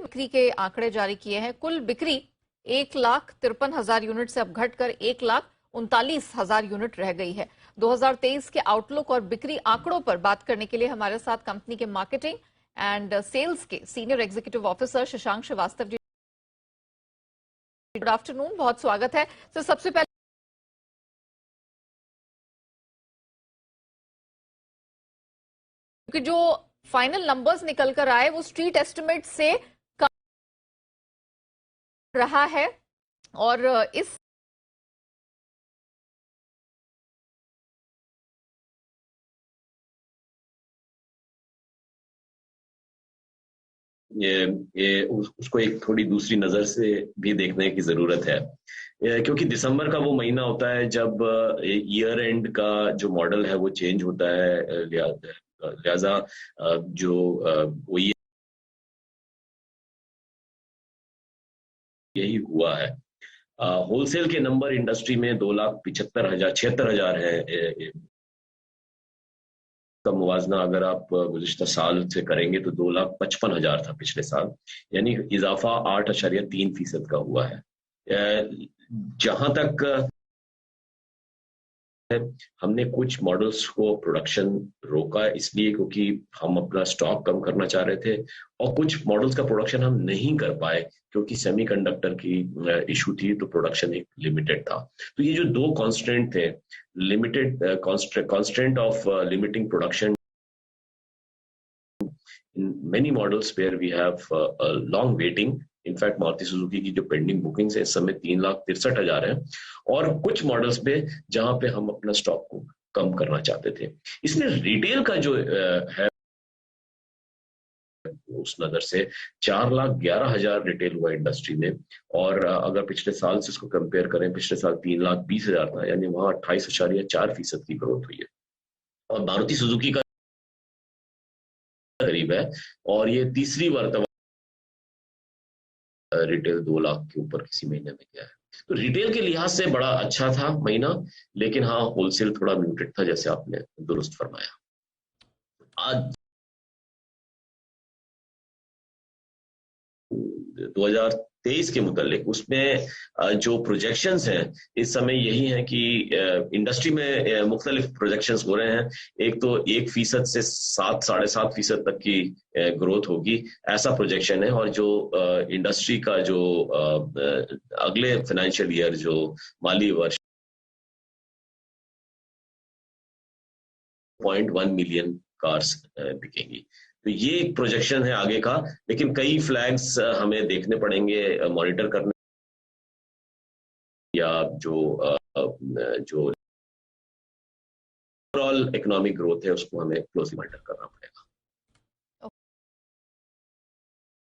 बिक्री के आंकड़े जारी किए हैं। कुल बिक्री 1,53,000 यूनिट से अब घटकर 1,39,000 यूनिट रह गई है। 2023 के आउटलुक और बिक्री आंकड़ों पर बात करने के लिए हमारे साथ कंपनी के मार्केटिंग एंड सेल्स के senior executive officer Shashank Srivastava ji. Good afternoon, बहुत स्वागत है सर। सबसे पहले क्योंकि जो फाइनल नंबर्स निकल कर आए वो स्ट्रीट एस्टिमेट से कम रहा है और इस उसको एक थोड़ी दूसरी नजर से भी देखने की जरूरत है, क्योंकि दिसंबर का वो महीना होता है जब ईयर एंड का जो मॉडल है वो चेंज होता है। लिहाजा जो वो यही हुआ है। होलसेल के नंबर इंडस्ट्री में 2,75,000 है। का मुवाजना अगर आप गुज़िश्ता साल से करेंगे तो 2,55,000 था पिछले साल, यानी इजाफा 8.3% का हुआ है। जहां तक हमने कुछ मॉडल्स को प्रोडक्शन रोका इसलिए क्योंकि हम अपना स्टॉक कम करना चाह रहे थे, और कुछ मॉडल्स का प्रोडक्शन हम नहीं कर पाए क्योंकि सेमीकंडक्टर की इशू थी, तो प्रोडक्शन एक लिमिटेड था। तो ये जो दो कॉन्स्टेंट थे, limited constant of limiting production in many models where we have a long waiting. In fact Maruti Suzuki की जो पेंडिंग बुकिंग्स है इस समय 3,63,000 है, और कुछ मॉडल्स पे जहां पे हम अपना स्टॉक को कम करना चाहते थे। इसमें रिटेल का जो है उस नजर से 4,11,000 रिटेल हुआ इंडस्ट्री में, और अगर पिछले साल से इसको कंपेयर करें, पिछले साल 3,20,000 था, यानी वहां 28.4% की ग्रोथ हुई है। और मारुति सुजुकी का करीब है, और ये तीसरी बार रिटेल 2 लाख के ऊपर किसी महीने में गया है। तो रिटेल के लिहाज से बड़ा अच्छा था महीना, लेकिन हाँ होलसेल थोड़ा म्यूटेड था, जैसे आपने दुरुस्त फरमाया। आज 2023 के मुतालिक उसमें जो प्रोजेक्शंस हैं इस समय यही है कि इंडस्ट्री में मुख्तलिफ प्रोजेक्शंस हो रहे हैं। एक तो 1% से 7-7.5% तक की ग्रोथ होगी, ऐसा प्रोजेक्शन है। और जो इंडस्ट्री का जो अगले फाइनेंशियल ईयर जो माली वर्ष 0.1 मिलियन कार्स बिकेंगी। तो ये एक प्रोजेक्शन है आगे का, लेकिन कई फ्लैग्स हमें देखने पड़ेंगे, मॉनिटर करने, या जो ओवरऑल इकोनॉमिक ग्रोथ है उसको हमें क्लोजली मॉनिटर करना पड़ेगा।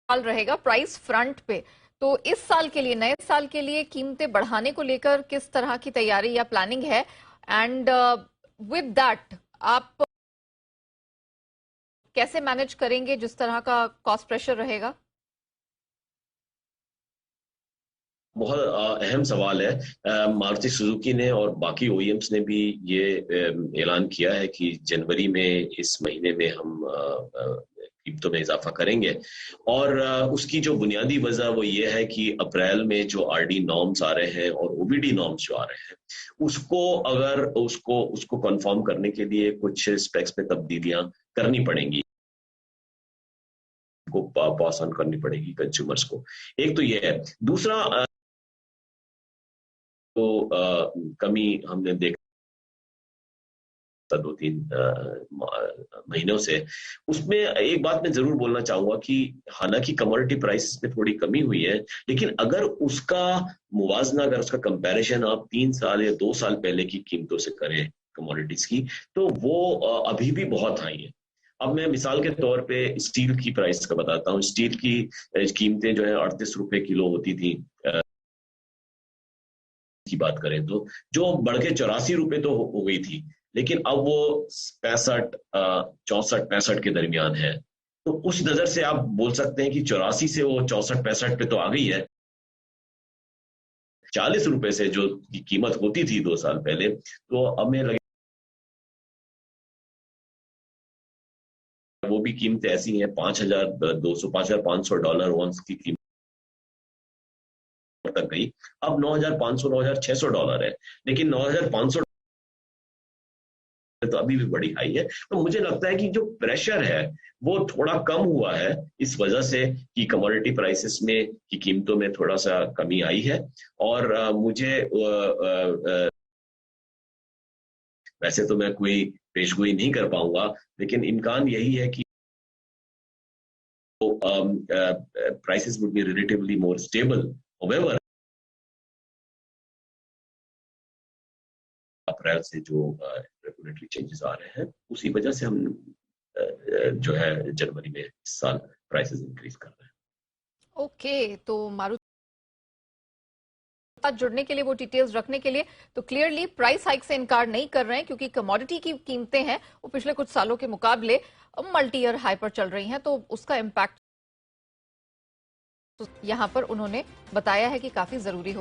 साल रहेगा प्राइस फ्रंट पे, तो इस साल के लिए, नए साल के लिए कीमतें बढ़ाने को लेकर किस तरह की तैयारी या प्लानिंग है, एंड विद दैट आप कैसे मैनेज करेंगे जिस तरह का कॉस्ट प्रेशर रहेगा? बहुत अहम सवाल है। मारुति सुजुकी ने और बाकी ओईएम्स ने भी ये ऐलान किया है कि जनवरी में, इस महीने में हम कीमतों में इजाफा करेंगे, और उसकी जो बुनियादी वजह वो ये है कि अप्रैल में जो आरडी नॉर्म्स आ रहे हैं और ओबीडी नॉर्म्स जो आ रहे हैं, उसको कंफर्म करने के लिए कुछ स्पेक्स में तब्दीलियां करनी पड़ेंगी, को पास ऑन करनी पड़ेगी कंज्यूमर्स को। एक तो ये है। दूसरा कमी हमने देखा 2-3 महीनों से, उसमें एक बात मैं जरूर बोलना चाहूंगा कि हालांकि कमोडिटी प्राइसेस में थोड़ी कमी हुई है, लेकिन अगर उसका मुवाजना, अगर उसका कंपैरिजन आप 3 साल या 2 साल पहले की कीमतों से करें कमोडिटीज की, तो वो अभी भी बहुत हाई है। अब मैं मिसाल के तौर पे स्टील की प्राइस का बताता हूँ। स्टील की कीमतें जो है 38 रुपए किलो होती थी की बात करें तो, जो बढ़ के 84 रुपए तो हो गई थी, लेकिन अब वो 65, 64-65 के दरमियान है। तो उस नजर से आप बोल सकते हैं कि 84 से वो 64-65 पे तो आ गई है। 40 रुपए से जो कीमत होती थी 2 साल पहले, तो अब मैं वो भी कीमतें ऐसी हैं, $5,200 $5,500 ऑन्स की कीमत तक गई। अब 9,500 $9,600 है, लेकिन 9,500 तो अभी भी बड़ी हाई है। तो मुझे लगता है कि जो प्रेशर है वो थोड़ा कम हुआ है इस वजह से कि कमोडिटी प्राइसेस में की कीमतों में थोड़ा सा कमी आई है। और मुझे वैसे तो मैं कोई पेशगोई नहीं कर पाऊंगा, लेकिन इम्कान यही है कि prices would be relatively more stable. However, अप्रैल से जो रेगुलेटरी चेंजेस आ रहे हैं उसी वजह से हम जो है जनवरी में इस साल प्राइसेस इंक्रीज कर रहे हैं। ओके, तो मारुति साथ जुड़ने के लिए, वो डिटेल्स रखने के लिए, तो क्लियरली प्राइस हाइक से इनकार नहीं कर रहे हैं, क्योंकि कमोडिटी की कीमतें हैं वो पिछले कुछ सालों के मुकाबले मल्टी ईयर हाई पर चल रही हैं, तो उसका इम्पैक्ट यहां पर उन्होंने बताया है कि काफी जरूरी हो